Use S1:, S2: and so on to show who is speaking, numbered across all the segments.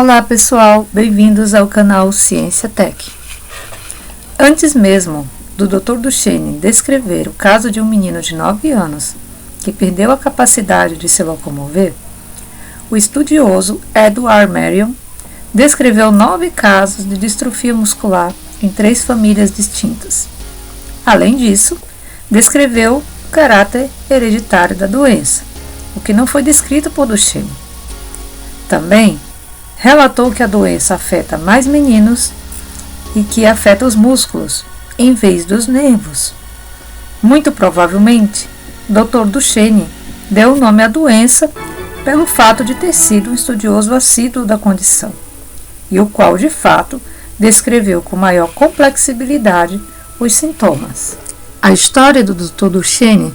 S1: Olá pessoal, bem-vindos ao canal Ciência Tech. Antes mesmo do Dr. Duchenne descrever o caso de um menino de 9 anos que perdeu a capacidade de se locomover, o estudioso Edward Merriam descreveu 9 casos de distrofia muscular em 3 famílias distintas. Além disso, descreveu o caráter hereditário da doença, o que não foi descrito por Duchenne. Também relatou que a doença afeta mais meninos e que afeta os músculos, em vez dos nervos. Muito provavelmente, Dr. Duchenne deu o nome à doença pelo fato de ter sido um estudioso assíduo da condição, e o qual, de fato, descreveu com maior complexibilidade os sintomas. A história do Dr. Duchenne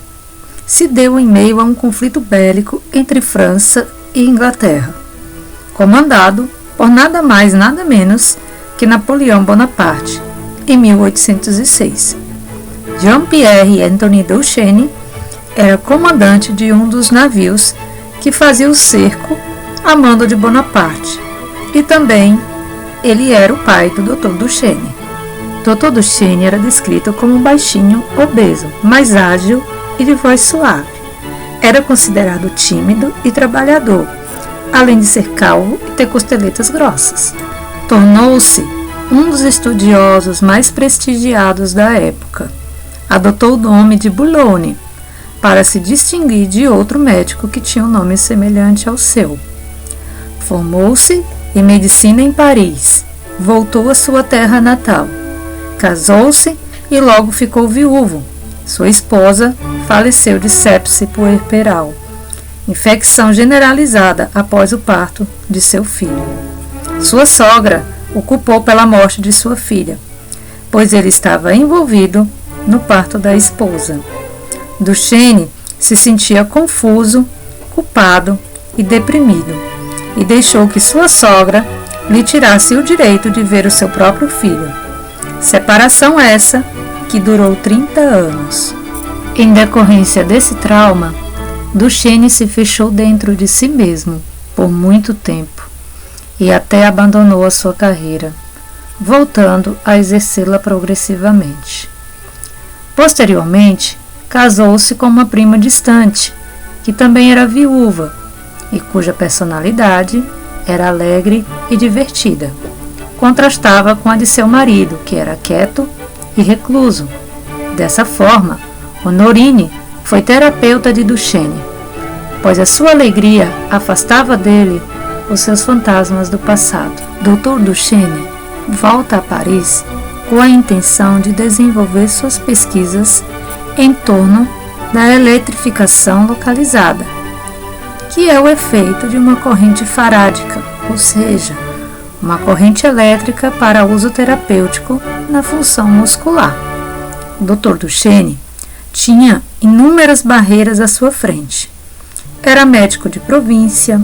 S1: se deu em meio a um conflito bélico entre França e Inglaterra, comandado por nada mais nada menos que Napoleão Bonaparte, em 1806. Jean-Pierre Anthony Duchenne era comandante de um dos navios que fazia o cerco a mando de Bonaparte, e também ele era o pai do Dr. Duchenne. Dr. Duchenne era descrito como um baixinho obeso, mas ágil e de voz suave. Era considerado tímido e trabalhador, além de ser calvo e ter costeletas grossas. Tornou-se um dos estudiosos mais prestigiados da época. Adotou o nome de Boulogne para se distinguir de outro médico que tinha um nome semelhante ao seu. Formou-se em medicina em Paris, voltou à sua terra natal, casou-se e logo ficou viúvo. Sua esposa faleceu de sepse puerperal, infecção generalizada após o parto de seu filho. Sua sogra o culpou pela morte de sua filha, pois ele estava envolvido no parto da esposa. Duchenne se sentia confuso, culpado e deprimido, e deixou que sua sogra lhe tirasse o direito de ver o seu próprio filho. Separação essa que durou 30 anos. Em decorrência desse trauma, Duchenne se fechou dentro de si mesmo por muito tempo e até abandonou a sua carreira, voltando a exercê-la progressivamente. Posteriormente, casou-se com uma prima distante, que também era viúva e cuja personalidade era alegre e divertida. Contrastava com a de seu marido, que era quieto e recluso. Dessa forma, Honorine foi terapeuta de Duchenne, pois a sua alegria afastava dele os seus fantasmas do passado. Dr. Duchenne volta a Paris com a intenção de desenvolver suas pesquisas em torno da eletrificação localizada, que é o efeito de uma corrente farádica, ou seja, uma corrente elétrica para uso terapêutico na função muscular. O Dr. Duchenne tinha inúmeras barreiras à sua frente. Era médico de província,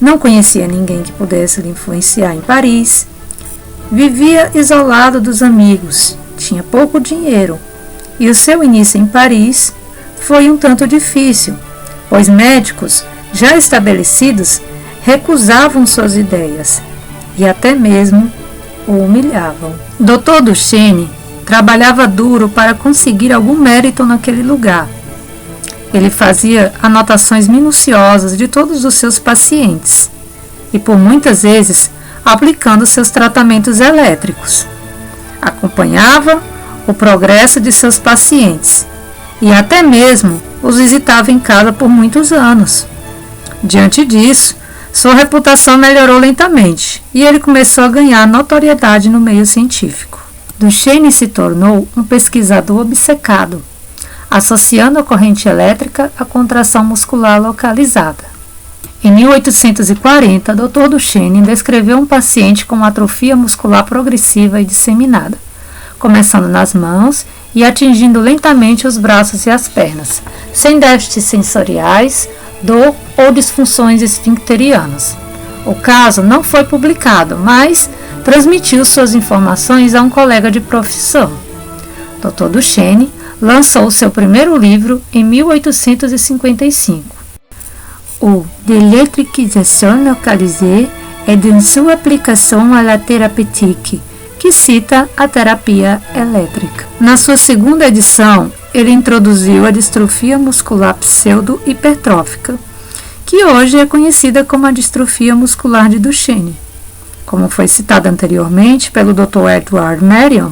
S1: não conhecia ninguém que pudesse lhe influenciar em Paris, vivia isolado dos amigos, tinha pouco dinheiro, e o seu início em Paris foi um tanto difícil, pois médicos já estabelecidos recusavam suas ideias e até mesmo o humilhavam. Dr. Duchenne trabalhava duro para conseguir algum mérito naquele lugar. Ele fazia anotações minuciosas de todos os seus pacientes e, por muitas vezes, aplicando seus tratamentos elétricos. Acompanhava o progresso de seus pacientes e até mesmo os visitava em casa por muitos anos. Diante disso, sua reputação melhorou lentamente e ele começou a ganhar notoriedade no meio científico. Duchenne se tornou um pesquisador obcecado, associando a corrente elétrica à contração muscular localizada. Em 1840, Dr. Duchenne descreveu um paciente com atrofia muscular progressiva e disseminada, começando nas mãos e atingindo lentamente os braços e as pernas, sem déficits sensoriais, dor ou disfunções esfincterianas. O caso não foi publicado, mas transmitiu suas informações a um colega de profissão. Dr. Duchenne lançou seu primeiro livro em 1855, o De l'électrification localisée et de sua aplicação à la thérapeutique, que cita a terapia elétrica. Na sua segunda edição, ele introduziu a distrofia muscular pseudo-hipertrófica, que hoje é conhecida como a distrofia muscular de Duchenne. Como foi citado anteriormente pelo Dr. Edward Marion,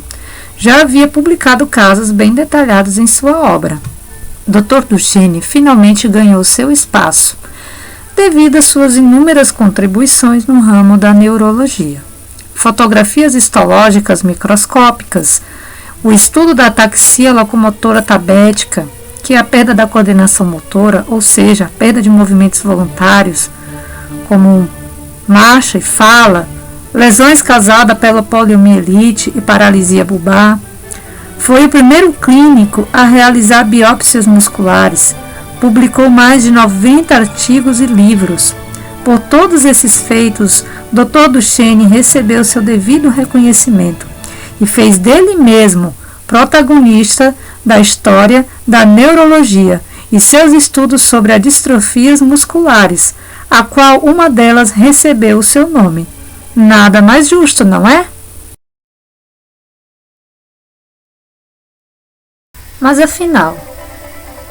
S1: já havia publicado casos bem detalhados em sua obra. Dr. Duchenne finalmente ganhou seu espaço, devido às suas inúmeras contribuições no ramo da neurologia. Fotografias histológicas microscópicas, o estudo da ataxia locomotora tabética, que é a perda da coordenação motora, ou seja, a perda de movimentos voluntários, como marcha e fala, lesões causadas pela poliomielite e paralisia bulbar. Foi o primeiro clínico a realizar biópsias musculares, publicou mais de 90 artigos e livros. Por todos esses feitos, Dr. Duchenne recebeu seu devido reconhecimento e fez dele mesmo protagonista da história da neurologia e seus estudos sobre as distrofias musculares, a qual uma delas recebeu o seu nome. Nada mais justo, não é? Mas afinal,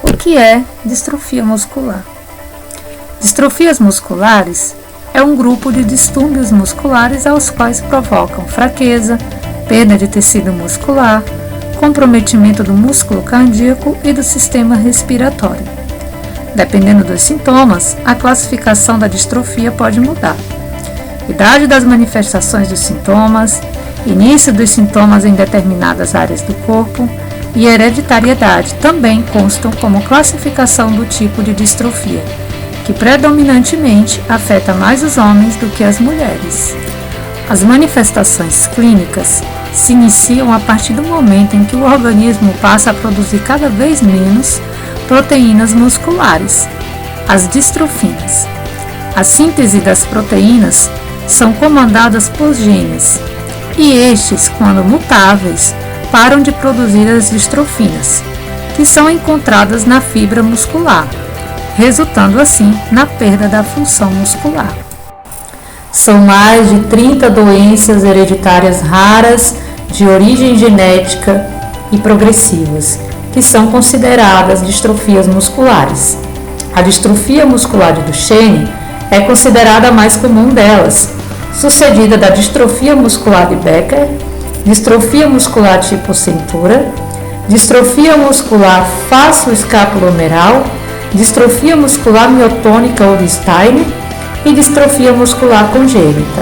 S1: o que é distrofia muscular? Distrofias musculares é um grupo de distúrbios musculares aos quais provocam fraqueza, perda de tecido muscular, comprometimento do músculo cardíaco e do sistema respiratório. Dependendo dos sintomas, a classificação da distrofia pode mudar. Idade das manifestações dos sintomas, início dos sintomas em determinadas áreas do corpo e hereditariedade também constam como classificação do tipo de distrofia, que predominantemente afeta mais os homens do que as mulheres. As manifestações clínicas se iniciam a partir do momento em que o organismo passa a produzir cada vez menos proteínas musculares, as distrofinas. A síntese das proteínas são comandadas por genes, e estes, quando mutáveis, param de produzir as distrofinas, que são encontradas na fibra muscular, resultando assim na perda da função muscular. São mais de 30 doenças hereditárias raras de origem genética e progressivas, que são consideradas distrofias musculares. A distrofia muscular de Duchenne é considerada a mais comum delas, sucedida da distrofia muscular de Becker, distrofia muscular tipo cintura, distrofia muscular facio-escapulohumeral, distrofia muscular miotônica ou de Steiner e distrofia muscular congênita.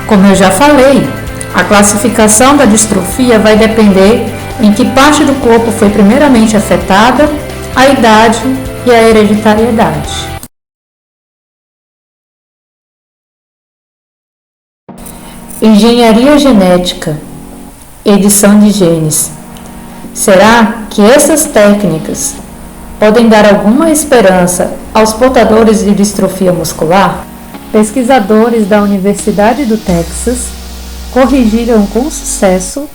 S1: Como eu já falei, a classificação da distrofia vai depender em que parte do corpo foi primeiramente afetada, a idade e a hereditariedade. Engenharia genética, edição de genes. Será que essas técnicas podem dar alguma esperança aos portadores de distrofia muscular? Pesquisadores da Universidade do Texas corrigiram com sucesso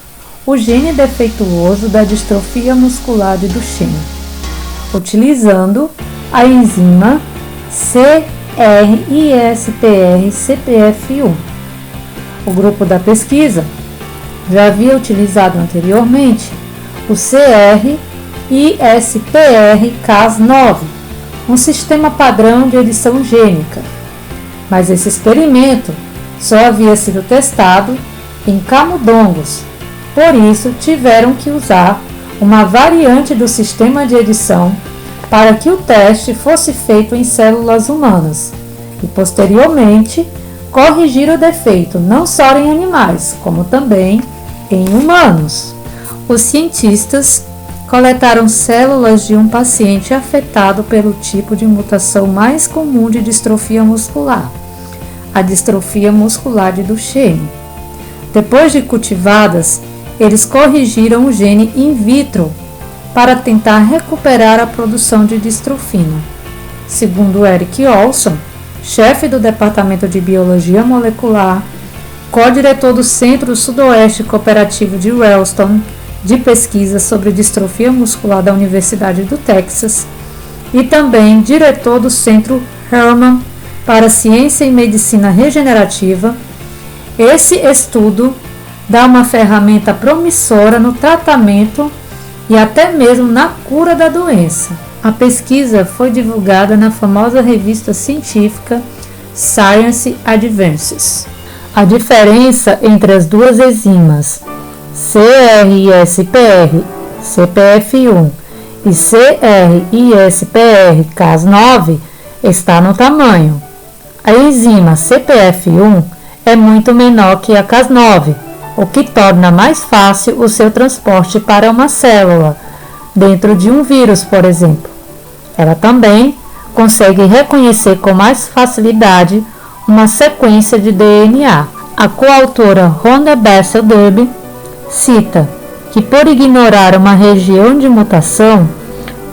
S1: o gene defeituoso da distrofia muscular de Duchenne, utilizando a enzima CRISPR-CPF1. O grupo da pesquisa já havia utilizado anteriormente o CRISPR-Cas9, um sistema padrão de edição gênica, mas esse experimento só havia sido testado em camundongos, por isso tiveram que usar uma variante do sistema de edição para que o teste fosse feito em células humanas e, posteriormente, corrigir o defeito não só em animais, como também em humanos. Os cientistas coletaram células de um paciente afetado pelo tipo de mutação mais comum de distrofia muscular, a distrofia muscular de Duchenne. Depois de cultivadas, eles corrigiram o gene in vitro para tentar recuperar a produção de distrofina. Segundo Eric Olson, chefe do Departamento de Biologia Molecular, co-diretor do Centro Sudoeste Cooperativo de Ralston, de pesquisa sobre distrofia muscular da Universidade do Texas, e também diretor do Centro Herman para a ciência e medicina regenerativa, esse estudo dá uma ferramenta promissora no tratamento e até mesmo na cura da doença. A pesquisa foi divulgada na famosa revista científica Science Advances. A diferença entre as duas enzimas CRISPR CPF1 e CRISPR Cas9 está no tamanho. A enzima CPF1 é muito menor que a Cas9, o que torna mais fácil o seu transporte para uma célula, dentro de um vírus, por exemplo. Ela também consegue reconhecer com mais facilidade uma sequência de DNA. A coautora Rhonda Bessel-Dubé cita que, por ignorar uma região de mutação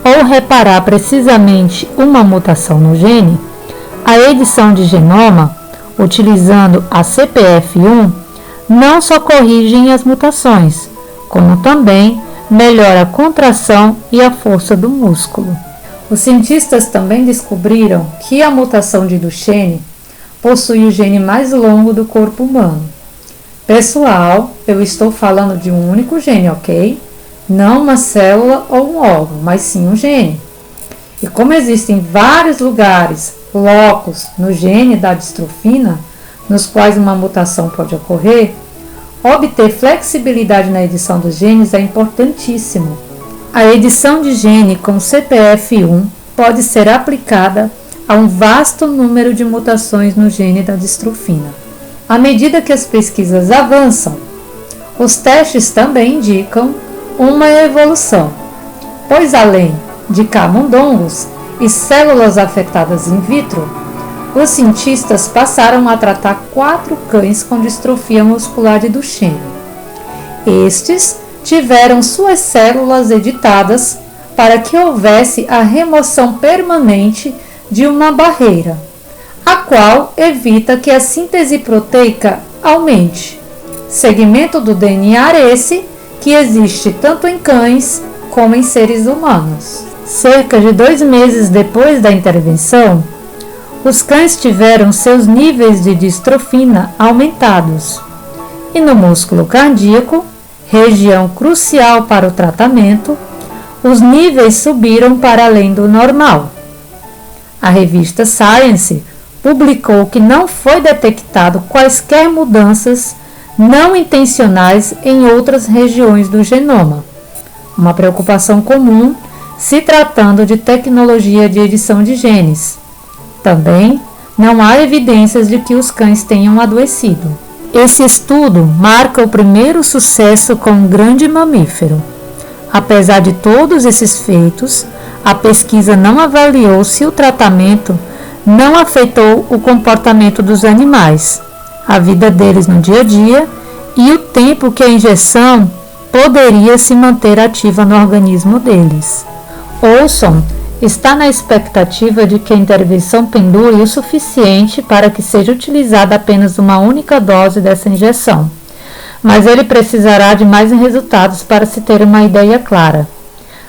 S1: ou reparar precisamente uma mutação no gene, a edição de genoma, utilizando a CPF1, não só corrigem as mutações, como também melhora a contração e a força do músculo. Os cientistas também descobriram que a mutação de Duchenne possui o gene mais longo do corpo humano. Pessoal, eu estou falando de um único gene, ok? Não uma célula ou um órgão, mas sim um gene. E como existem vários lugares, locos, no gene da distrofina, nos quais uma mutação pode ocorrer, obter flexibilidade na edição dos genes é importantíssimo. A edição de gene com CPF1 pode ser aplicada a um vasto número de mutações no gene da distrofina. À medida que as pesquisas avançam, os testes também indicam uma evolução, pois além de camundongos e células afetadas in vitro, os cientistas passaram a tratar 4 cães com distrofia muscular de Duchenne. Estes tiveram suas células editadas para que houvesse a remoção permanente de uma barreira, a qual evita que a síntese proteica aumente. Segmento do DNA esse que existe tanto em cães como em seres humanos. Cerca de 2 meses depois da intervenção, os cães tiveram seus níveis de distrofina aumentados. E no músculo cardíaco, região crucial para o tratamento, os níveis subiram para além do normal. A revista Science publicou que não foi detectado quaisquer mudanças não intencionais em outras regiões do genoma, uma preocupação comum se tratando de tecnologia de edição de genes. Também não há evidências de que os cães tenham adoecido. Esse estudo marca o primeiro sucesso com um grande mamífero. Apesar de todos esses feitos, a pesquisa não avaliou se o tratamento não afetou o comportamento dos animais, a vida deles no dia a dia e o tempo que a injeção poderia se manter ativa no organismo deles. Olson está na expectativa de que a intervenção pendure o suficiente para que seja utilizada apenas uma única dose dessa injeção, mas ele precisará de mais resultados para se ter uma ideia clara.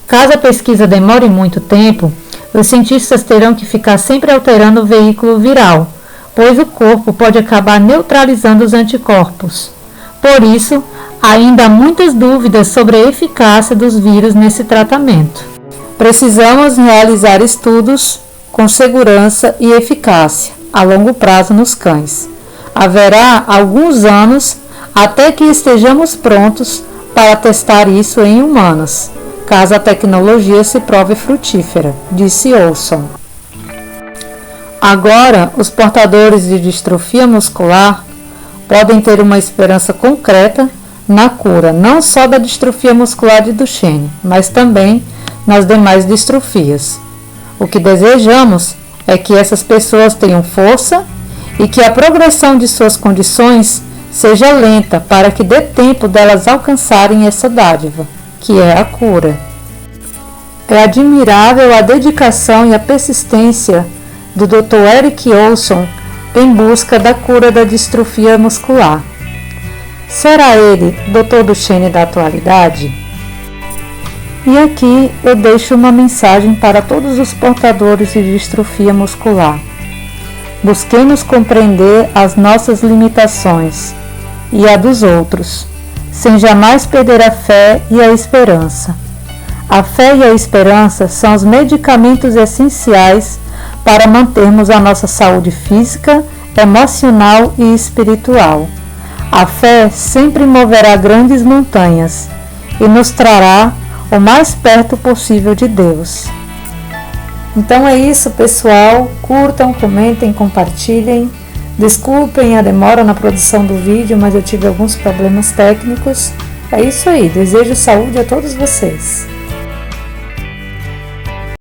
S1: Caso a pesquisa demore muito tempo, os cientistas terão que ficar sempre alterando o veículo viral, pois o corpo pode acabar neutralizando os anticorpos. Por isso, ainda há muitas dúvidas sobre a eficácia dos vírus nesse tratamento. Precisamos realizar estudos com segurança e eficácia a longo prazo nos cães. Haverá alguns anos até que estejamos prontos para testar isso em humanos, caso a tecnologia se prove frutífera, disse Olson. Agora, os portadores de distrofia muscular podem ter uma esperança concreta na cura não só da distrofia muscular de Duchenne, mas também nas demais distrofias. O que desejamos é que essas pessoas tenham força e que a progressão de suas condições seja lenta para que dê tempo delas alcançarem essa dádiva, que é a cura. É admirável a dedicação e a persistência do Dr. Eric Olson em busca da cura da distrofia muscular. Será ele Dr. Duchenne da atualidade? E aqui eu deixo uma mensagem para todos os portadores de distrofia muscular. Busquemos compreender as nossas limitações e a dos outros, sem jamais perder a fé e a esperança. A fé e a esperança são os medicamentos essenciais para mantermos a nossa saúde física, emocional e espiritual. A fé sempre moverá grandes montanhas e nos trará o mais perto possível de Deus. Então é isso, pessoal. Curtam, comentem, compartilhem. Desculpem a demora na produção do vídeo, mas eu tive alguns problemas técnicos. É isso aí. Desejo saúde a todos vocês.